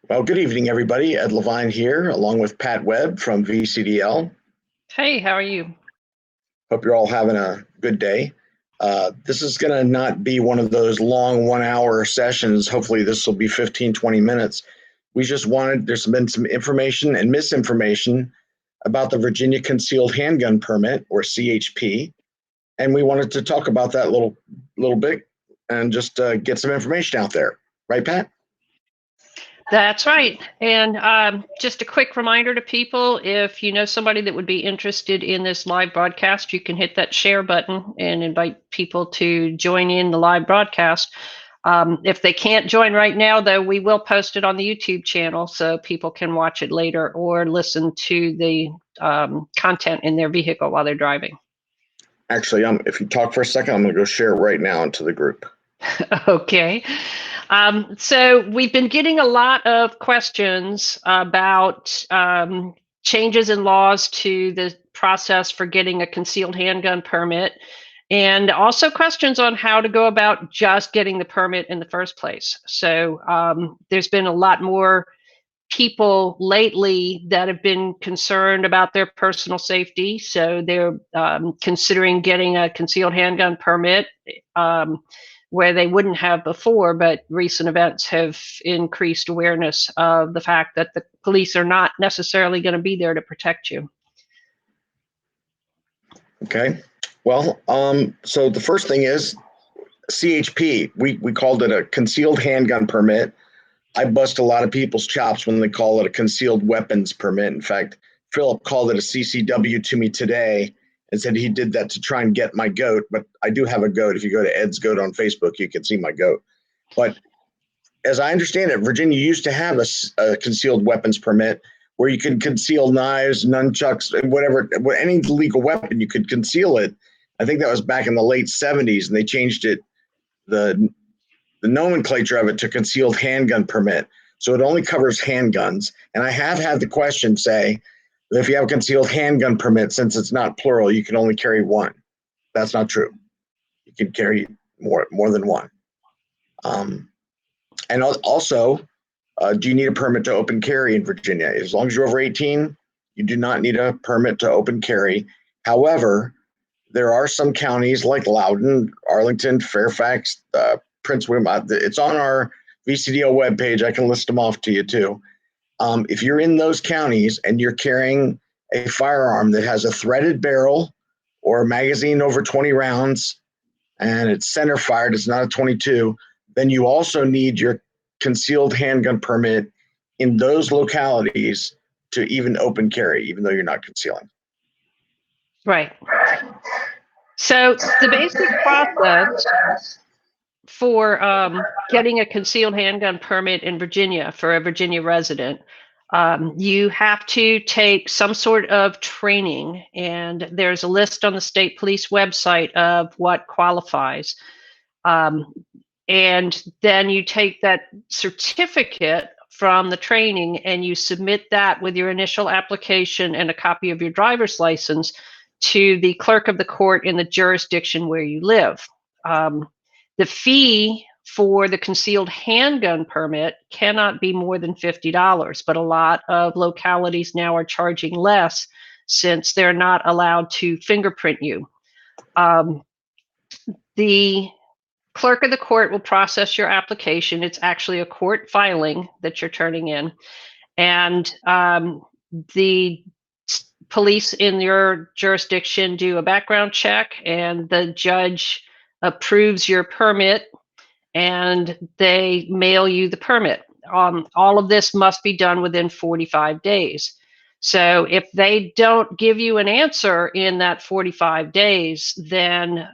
Well, good evening, everybody. Ed Levine here, along with Pat Webb from VCDL. Hey, how are you? Hope you're all having a good day. This is going to not be one of those long 1 hour sessions. Hopefully, this will be 15, 20 minutes. There's been some information and misinformation about the Virginia Concealed Handgun Permit, or CHP, and we wanted to talk about that a little bit and just get some information out there. Right, Pat? That's right. And just a quick reminder to people, if you know somebody that would be interested in this live broadcast, you can hit that share button and invite people to join in the live broadcast. If they can't join right now, though, we will post it on the YouTube channel so people can watch it later or listen to the content in their vehicle while they're driving. Actually, if you talk for a second, I'm going to go share it right now into the group. Okay. So we've been getting a lot of questions about changes in laws to the process for getting a concealed handgun permit, and also questions on how to go about just getting the permit in the first place. So there's been a lot more people lately that have been concerned about their personal safety. So they're considering getting a concealed handgun permit where they wouldn't have before, but recent events have increased awareness of the fact that the police are not necessarily going to be there to protect you. Okay. Well, so the first thing is CHP. We called it a concealed handgun permit. I bust a lot of people's chops when they call it a concealed weapons permit. In fact, Philip called it a CCW to me today and said he did that to try and get my goat. But I do have a goat. If you go to Ed's Goat on Facebook, you can see my goat. But as I understand it, Virginia used to have a concealed weapons permit where you could conceal knives, nunchucks, whatever, any legal weapon, you could conceal it. I think that was back in the late 70s, and they changed it, the nomenclature of it, to concealed handgun permit. So it only covers handguns. And I have had the question say that if you have a concealed handgun permit, since it's not plural, you can only carry one. That's not true. You can carry more than one. And also, do you need a permit to open carry in Virginia? As long as you're over 18, you do not need a permit to open carry. However, there are some counties like Loudoun, Arlington, Fairfax, Prince William. It's on our VCDL webpage. I can list them off to you too. If you're in those counties and you're carrying a firearm that has a threaded barrel or a magazine over 20 rounds and it's center fired, it's not a 22, then you also need your concealed handgun permit in those localities to even open carry, even though you're not concealing. Right. So the basic process for getting a concealed handgun permit in Virginia for a Virginia resident, you have to take some sort of training, and there's a list on the state police website of what qualifies. And then you take that certificate from the training and you submit that with your initial application and a copy of your driver's license to the clerk of the court in the jurisdiction where you live. The fee for the concealed handgun permit cannot be more than $50, but a lot of localities now are charging less since they're not allowed to fingerprint you. The clerk of the court will process your application. It's actually a court filing that you're turning in. And the police in your jurisdiction do a background check, and the judge approves your permit, and they mail you the permit. All of this must be done within 45 days. So if they don't give you an answer in that 45 days, then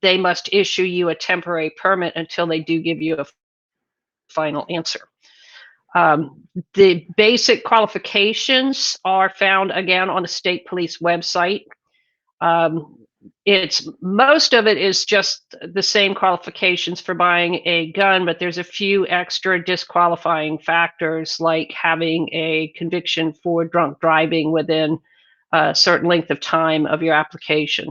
they must issue you a temporary permit until they do give you a final answer. The basic qualifications are found again on the state police website. Most of it is just the same qualifications for buying a gun, but there's a few extra disqualifying factors, like having a conviction for drunk driving within a certain length of time of your application.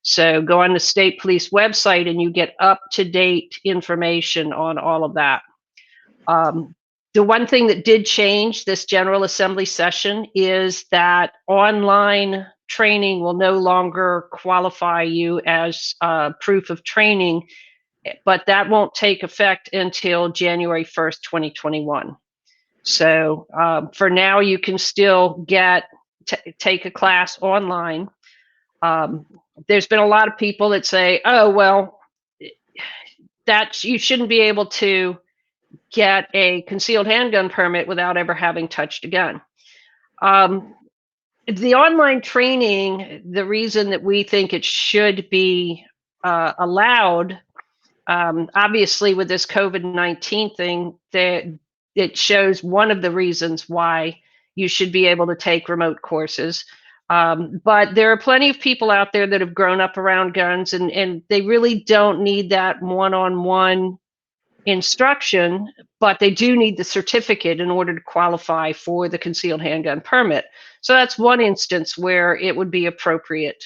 So go on the state police website and you get up-to-date information on all of that. The one thing that did change this General Assembly session is that online training will no longer qualify you as proof of training, but that won't take effect until January 1st, 2021. So for now, you can still take a class online. There's been a lot of people that say, oh, well, you shouldn't be able to get a concealed handgun permit without ever having touched a gun. The online training, the reason that we think it should be allowed, obviously with this COVID-19 thing, it shows one of the reasons why you should be able to take remote courses. But there are plenty of people out there that have grown up around guns, and they really don't need that one-on-one instruction, but they do need the certificate in order to qualify for the concealed handgun permit. So that's one instance where it would be appropriate.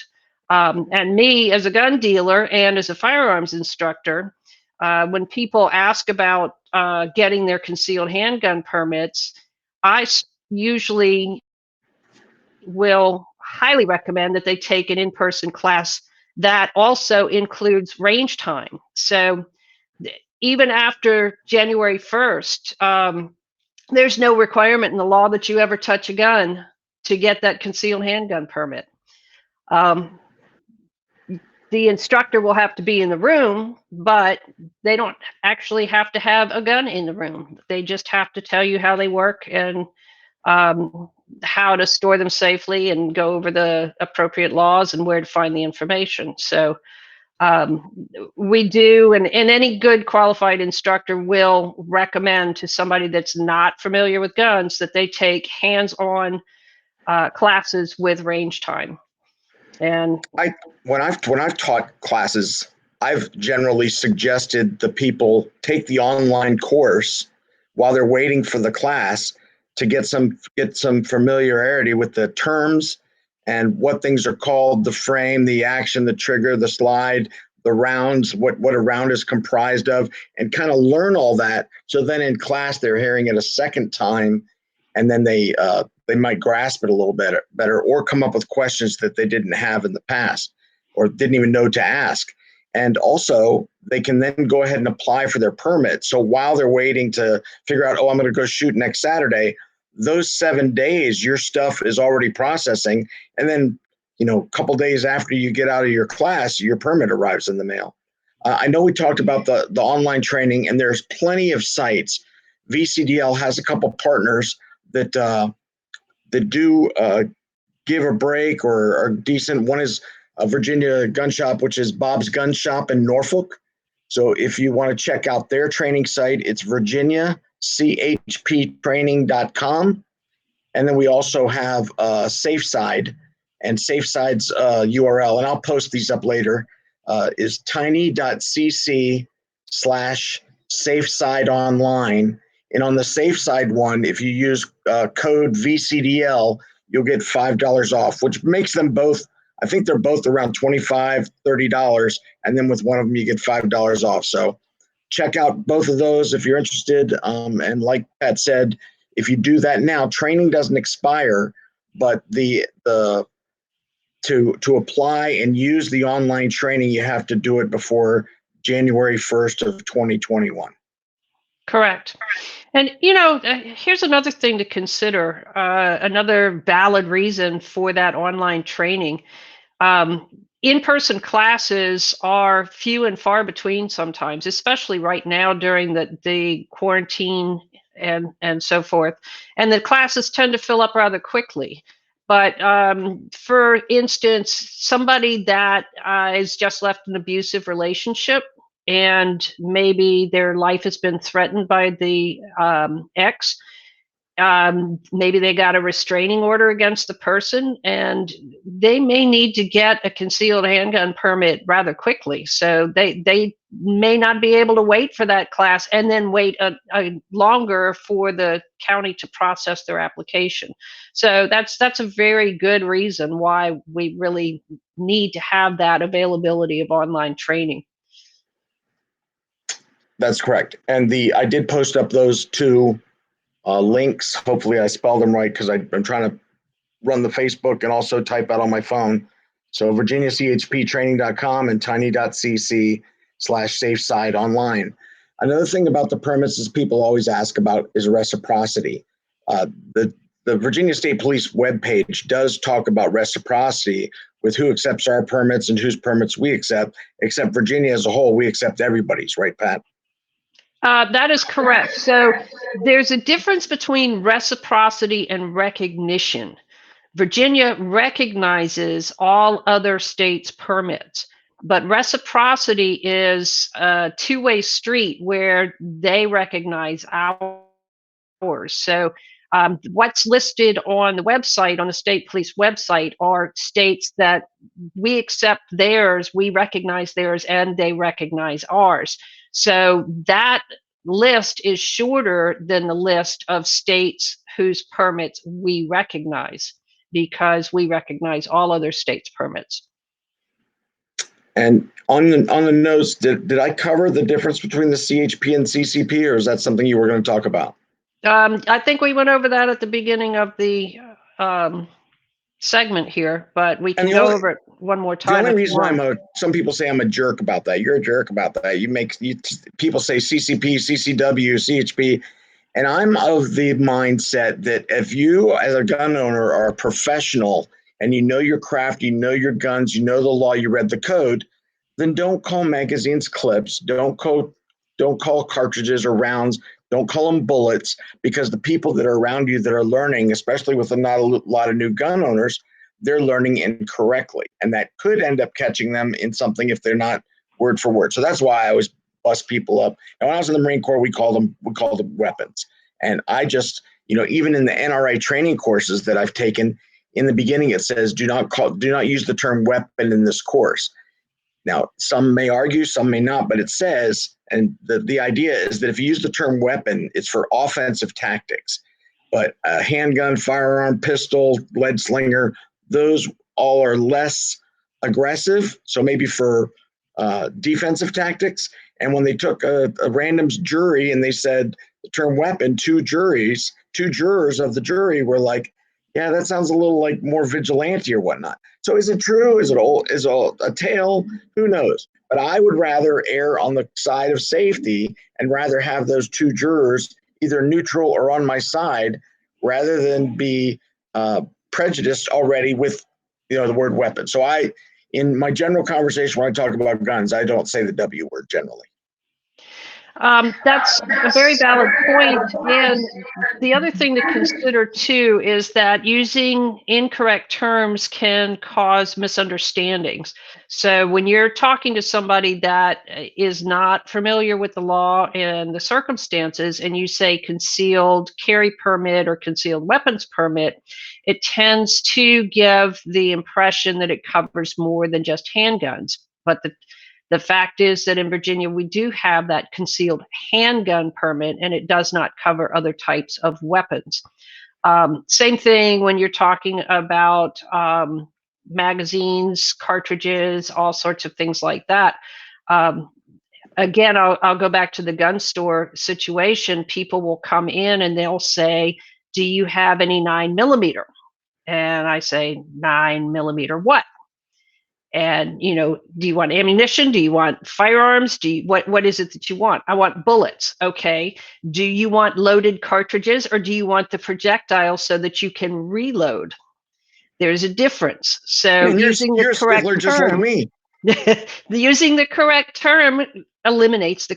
And me, as a gun dealer and as a firearms instructor, when people ask about getting their concealed handgun permits, I usually will highly recommend that they take an in-person class that also includes range time. So even after January 1st, there's no requirement in the law that you ever touch a gun to get that concealed handgun permit. The instructor will have to be in the room, but they don't actually have to have a gun in the room. They just have to tell you how they work and how to store them safely and go over the appropriate laws and where to find the information. So we do, and any good qualified instructor will recommend to somebody that's not familiar with guns that they take hands-on classes with range time. And when I've taught classes, I've generally suggested the people take the online course while they're waiting for the class to get some familiarity with the terms and what things are called, the frame, the action, the trigger, the slide, the rounds, what a round is comprised of, and kind of learn all that. So then in class, they're hearing it a second time, and then they might grasp it a little better or come up with questions that they didn't have in the past or didn't even know to ask. And also, they can then go ahead and apply for their permit. So while they're waiting to figure out, I'm going to go shoot next Saturday, those 7 days, your stuff is already processing. And then, a couple days after you get out of your class, your permit arrives in the mail. I know we talked about the online training, and there's plenty of sites. VCDL has a couple partners that do give a break or are decent. One is a Virginia gun shop, which is Bob's Gun Shop in Norfolk. So if you want to check out their training site, it's virginiachptraining.com. And then we also have SafeSide, and SafeSide's URL, and I'll post these up later, is tiny.cc/safesideonline. And on the SafeSide one, if you use code VCDL, you'll get $5 off, which makes them both, I think they're both around $25, $30. And then with one of them, you get $5 off. So check out both of those if you're interested. And like Pat said, if you do that now, training doesn't expire, but to apply and use the online training, you have to do it before January 1st of 2021. correct. And, here's another thing to consider, another valid reason for that online training. In-person classes are few and far between sometimes, especially right now during the quarantine and so forth. And the classes tend to fill up rather quickly. But for instance, somebody that is just left an abusive relationship, and maybe their life has been threatened by the ex. Maybe they got a restraining order against the person, and they may need to get a concealed handgun permit rather quickly. So they may not be able to wait for that class and then wait a longer for the county to process their application. So that's a very good reason why we really need to have that availability of online training. That's correct. And I did post up those two links. Hopefully I spelled them right because I'm trying to run the Facebook and also type out on my phone. So virginiachptraining.com and tiny.cc/safesideonline. Another thing about the permits is people always ask about is reciprocity. The Virginia State Police webpage does talk about reciprocity with who accepts our permits and whose permits we accept, except Virginia as a whole, we accept everybody's, right, Pat? That is correct. So there's a difference between reciprocity and recognition. Virginia recognizes all other states' permits, but reciprocity is a two-way street where they recognize ours. So what's listed on the website, on the state police website, are states that we accept theirs, we recognize theirs, and they recognize ours. So that list is shorter than the list of states whose permits we recognize, because we recognize all other states' permits. And on the notes, did I cover the difference between the CHP and CCP, or is that something you were going to talk about? I think we went over that at the beginning of the segment here, but we can go over it one more time. The only reason some people say I'm a jerk about that. You're a jerk about that. People say CCP, CCW, CHP, and I'm of the mindset that if you, as a gun owner, are a professional and you know your craft, you know your guns, you know the law, you read the code, then don't call magazines clips. Don't call cartridges or rounds. Don't call them bullets, because the people that are around you that are learning, especially with not a lot of new gun owners, they're learning incorrectly. And that could end up catching them in something if they're not word for word. So that's why I always bust people up. And when I was in the Marine Corps, we called them weapons. And I just, even in the NRA training courses that I've taken, in the beginning it says, do not use the term weapon in this course. Now, some may argue, some may not, but it says, and the idea is that if you use the term weapon, it's for offensive tactics. But a handgun, firearm, pistol, lead slinger, those all are less aggressive. So maybe for defensive tactics. And when they took a random jury and they said the term weapon, two jurors of the jury were like, yeah, that sounds a little like more vigilante or whatnot. So is it true? Is it a tale? Who knows? But I would rather err on the side of safety and rather have those two jurors either neutral or on my side, rather than be prejudiced already with the word weapon. So in my general conversation when I talk about guns, I don't say the W word generally. That's a very valid point. And the other thing to consider too is that using incorrect terms can cause misunderstandings. So when you're talking to somebody that is not familiar with the law and the circumstances, and you say concealed carry permit or concealed weapons permit, it tends to give the impression that it covers more than just handguns. But the fact is that in Virginia, we do have that concealed handgun permit, and it does not cover other types of weapons. Same thing when you're talking about magazines, cartridges, all sorts of things like that. Again, I'll go back to the gun store situation. People will come in and they'll say, do you have any 9mm? And I say, 9mm what? And, do you want ammunition? Do you want firearms? What is it that you want? I want bullets. Okay. Do you want loaded cartridges, or do you want the projectile so that you can reload? There's a difference. So using the correct term, using the correct term eliminates the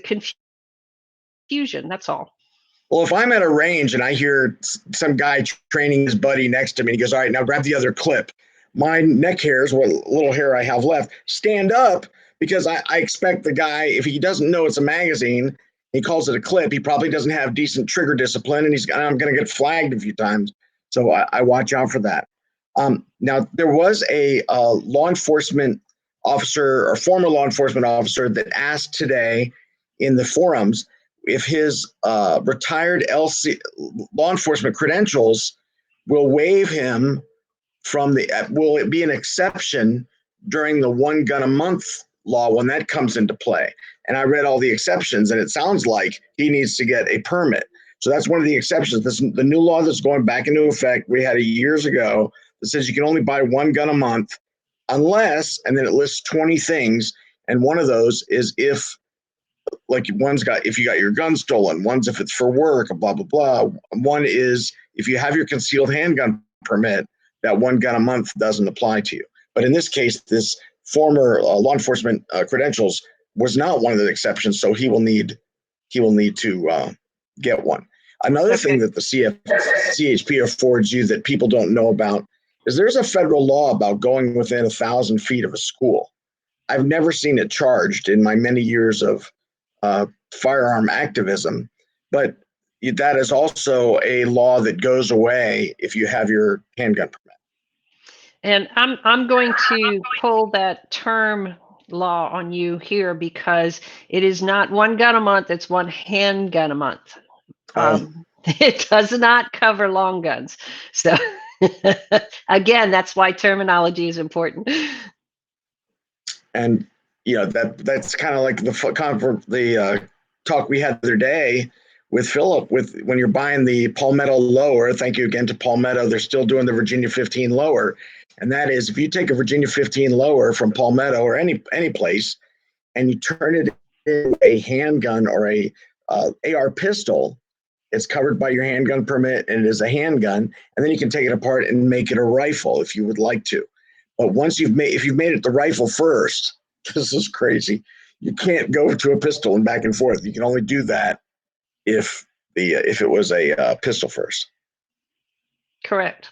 confusion. That's all. Well, if I'm at a range and I hear some guy training his buddy next to me, he goes, all right, now grab the other clip. My neck hairs, what little hair I have left, stand up, because I expect the guy, if he doesn't know it's a magazine, he calls it a clip, he probably doesn't have decent trigger discipline, and I'm going to get flagged a few times. So I watch out for that. Now, there was a law enforcement officer or former law enforcement officer that asked today in the forums if his retired law enforcement credentials will waive him will it be an exception during the 1 gun a month law when that comes into play? And I read all the exceptions, and it sounds like he needs to get a permit. So that's one of the exceptions. The new law that's going back into effect, we had it years ago, that says you can only buy one gun a month unless, and then it lists 20 things. And one of those is if you got your gun stolen, one's if it's for work, blah, blah, blah. One is if you have your concealed handgun permit, that one gun a month doesn't apply to you. But in this case, this former law enforcement credentials was not one of the exceptions, so he will need to get one. Another thing that the CHP affords you that people don't know about is there's a federal law about going within 1,000 feet of a school. I've never seen it charged in my many years of firearm activism, but that is also a law that goes away if you have your handgun permit. And I'm going to pull that term law on you here because it is not one gun a month, it's one handgun a month. It does not cover long guns. So again, that's why terminology is important. And that's kind of like the talk we had the other day with Philip, with when you're buying the Palmetto lower. Thank you again to Palmetto. They're still doing the Virginia 15 lower. And that is, if you take a Virginia 15 lower from Palmetto or any place, and you turn it into a handgun or a AR pistol, it's covered by your handgun permit, and it is a handgun. And then you can take it apart and make it a rifle if you would like to. But if you've made it the rifle first, this is crazy. You can't go to a pistol and back and forth. You can only do that if it was a pistol first. Correct.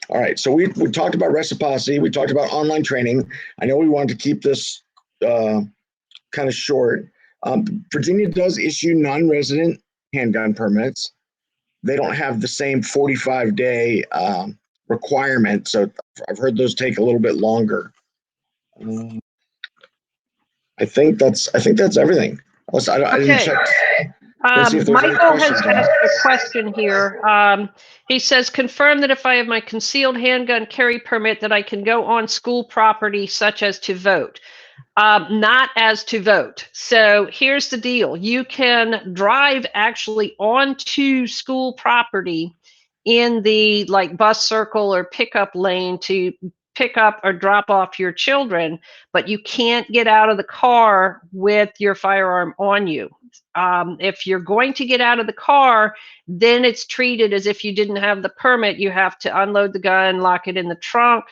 All right, so we talked about reciprocity. We talked about online training. I know we wanted to keep this kind of short. Virginia does issue non-resident handgun permits. They don't have the same 45-day requirement, so I've heard those take a little bit longer. I think that's everything. I didn't check. Michael has asked a question here. He says, confirm that if I have my concealed handgun carry permit that I can go on school property such as to vote. Not as to vote. So here's the deal. You can drive actually onto school property in the bus circle or pickup lane to pick up or drop off your children, but you can't get out of the car with your firearm on you. If you're going to get out of the car, then it's treated as if you didn't have the permit. You have to unload the gun, lock it in the trunk,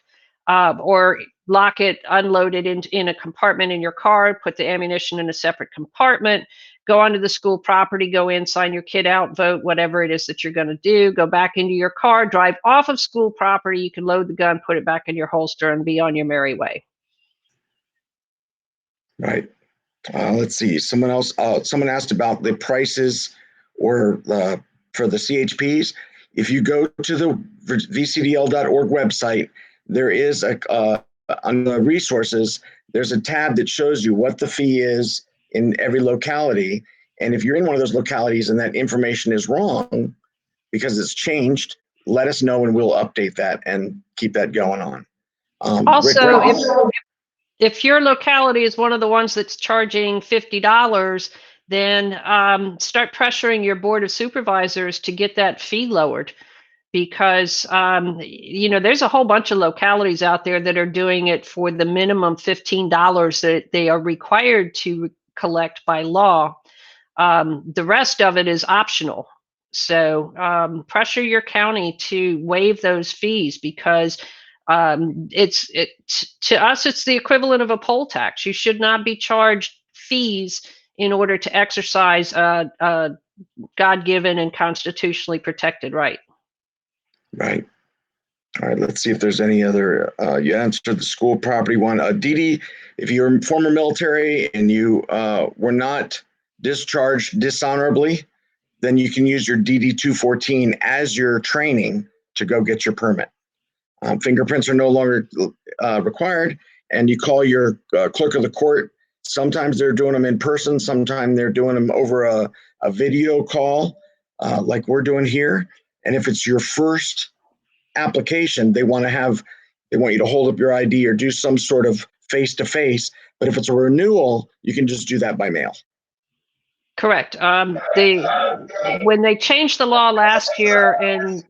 or lock it, unload it in a compartment in your car, put the ammunition in a separate compartment, go onto the school property, go in, sign your kid out, vote, whatever it is that you're going to do, go back into your car, drive off of school property. You can load the gun, put it back in your holster, and be on your merry way. Right. Let's see. Someone asked about the prices for the CHPs. If you go to the VCDL.org website, there is on the resources, there's a tab that shows you what the fee is in every locality. And if you're in one of those localities and that information is wrong because it's changed, let us know and we'll update that and keep that going on. Also, if your locality is one of the ones that's charging $50, then start pressuring your board of supervisors to get that fee lowered. Because, there's a whole bunch of localities out there that are doing it for the minimum $15 that they are required to collect by law. The rest of it is optional. So pressure your county to waive those fees because to us, it's the equivalent of a poll tax. You should not be charged fees in order to exercise a God-given and constitutionally protected right. Right. All right. Let's see if there's any other. You answered the school property one. Didi, if you're former military and you were not discharged dishonorably, then you can use your DD 214 as your training to go get your permit. Fingerprints are no longer required, and you call your clerk of the court. Sometimes they're doing them in person. Sometimes they're doing them over a video call, like we're doing here. And if it's your first application, they want you to hold up your ID or do some sort of face-to-face. But if it's a renewal, you can just do that by mail. Correct. When they changed the law last year and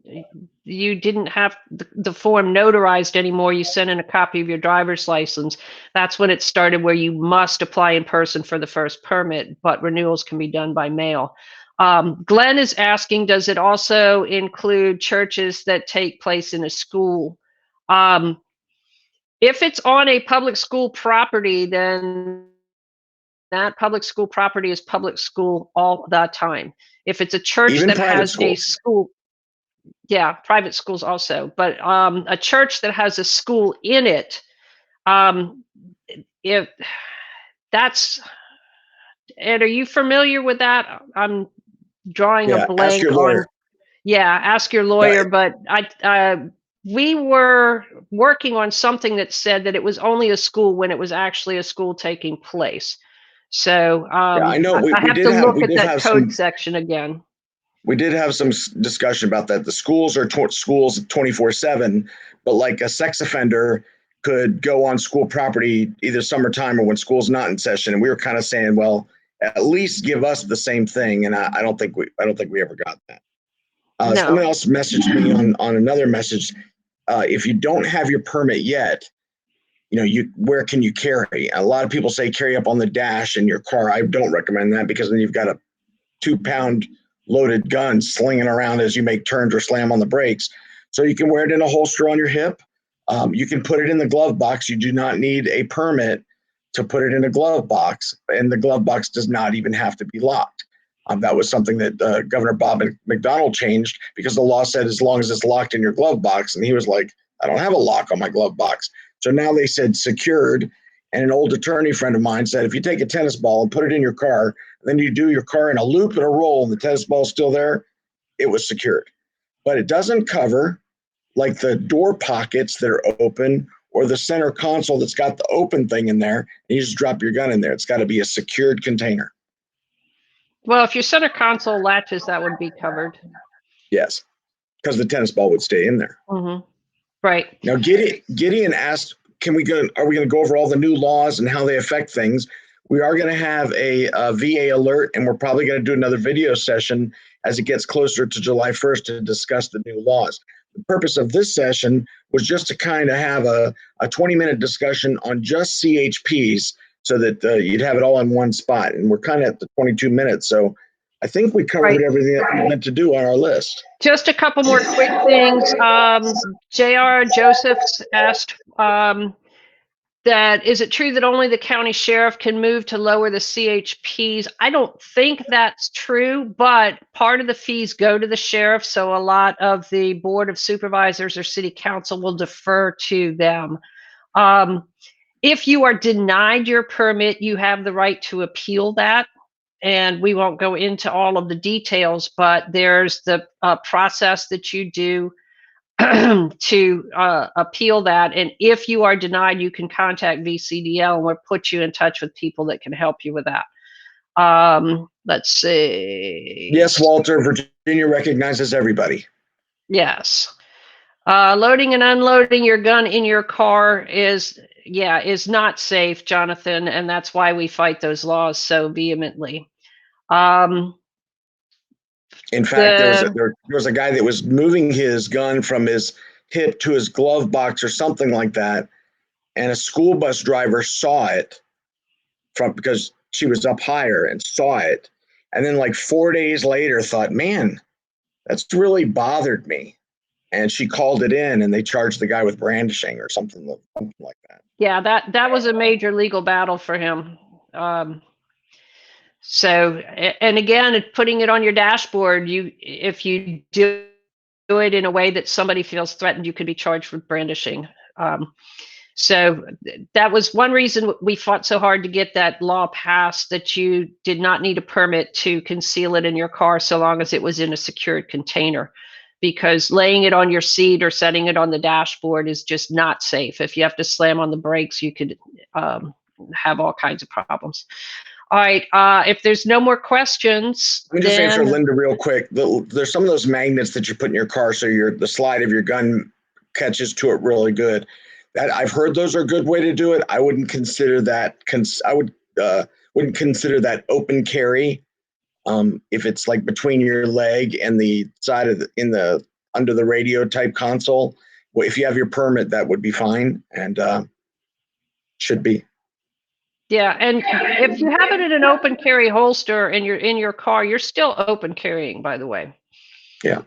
you didn't have the form notarized anymore, you sent in a copy of your driver's license. That's when it started where you must apply in person for the first permit, but renewals can be done by mail. Glenn is asking, does it also include churches that take place in a school? If it's on a public school property, then that public school property is public school all the time. If it's a church Even that private has a schools. school, yeah, private schools also, but a church that has a school in it, if that's, Ed, are you familiar with that? I'm drawing a Yeah, ask your blank on, lawyer. yeah, ask your But lawyer, but we were working on something that said that it was only a school when it was actually a school taking place. So yeah, I know I we have did to have look we at did that have code some section again. we did have some discussion about that. The schools are schools 24/7, but like a sex offender could go on school property either summertime or when school's not in session. And we were kind of saying, well, at least give us the same thing. And I don't think we ever got that. No, Someone else messaged me on another message. If you don't have your permit yet, where can you carry? A lot of people say carry up on the dash in your car. I don't recommend that because then you've got a 2-pound loaded gun slinging around as you make turns or slam on the brakes. So you can wear it in a holster on your hip. You can put it in the glove box. You do not need a permit to put it in a glove box, and the glove box does not even have to be locked. That was something that Governor Bob McDonnell changed because the law said as long as it's locked in your glove box, and he was like, I don't have a lock on my glove box. So now they said secured, and an old attorney friend of mine said if you take a tennis ball and put it in your car, then you do your car in a loop and a roll and the tennis ball's still there, it was secured. But it doesn't cover like the door pockets that are open or the center console that's got the open thing in there, and you just drop your gun in there. It's got to be a secured container. well, if your center console latches, that would be covered. Yes, because the tennis ball would stay in there. Mm-hmm. Right. Now, Gideon asked, are we going to go over all the new laws and how they affect things? We are going to have a VA alert, and we're probably going to do another video session as it gets closer to July 1st to discuss the new laws. The purpose of this session was just to kind of have a 20-minute discussion on just CHPs so that you'd have it all in one spot. And we're kind of at the 22 minutes. So I think we covered everything that we meant to do on our list. Just a couple more quick things. J.R. Josephs asked that is it true that only the county sheriff can move to lower the CHPs? I don't think that's true, but part of the fees go to the sheriff, so a lot of the board of supervisors or city council will defer to them. If you are denied your permit, you have the right to appeal that. And we won't go into all of the details, but there's the process that you do to appeal that. And if you are denied, you can contact VCDL and we'll put you in touch with people that can help you with that. Let's see. Yes, Walter, Virginia recognizes everybody. Yes. Loading and unloading your gun in your car is not safe, Jonathan, and that's why we fight those laws so vehemently. In fact, there was a guy that was moving his gun from his hip to his glove box or something like that, and a school bus driver saw it because she was up higher and saw it, and then like 4 days later thought, man, that's really bothered me, and she called it in, and they charged the guy with brandishing or something like that. Yeah, that was a major legal battle for him. So, and again, putting it on your dashboard, if you do it in a way that somebody feels threatened, you could be charged with brandishing. So that was one reason we fought so hard to get that law passed, that you did not need a permit to conceal it in your car so long as it was in a secured container, because laying it on your seat or setting it on the dashboard is just not safe. If you have to slam on the brakes, you could have all kinds of problems. All right, if there's no more questions, let me just say for Linda real quick, there's some of those magnets that you put in your car so the slide of your gun catches to it really good. That I've heard those are a good way to do it. I wouldn't consider that. Wouldn't consider that open carry. If it's like between your leg and the side of under the radio type console, well, if you have your permit, that would be fine, and should be. Yeah, and if you have it in an open carry holster and you're in your car, you're still open carrying, by the way. Yeah.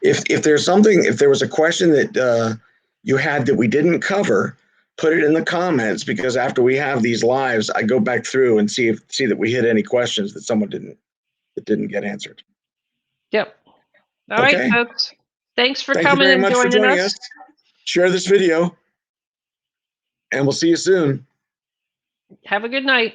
If there was a question that you had that we didn't cover, put it in the comments, because after we have these lives, I go back through and see that we hit any questions that someone didn't get answered. Yep. All right, folks. Thanks for Thank you coming very and much for joining joining us. Share this video, and we'll see you soon. Have a good night.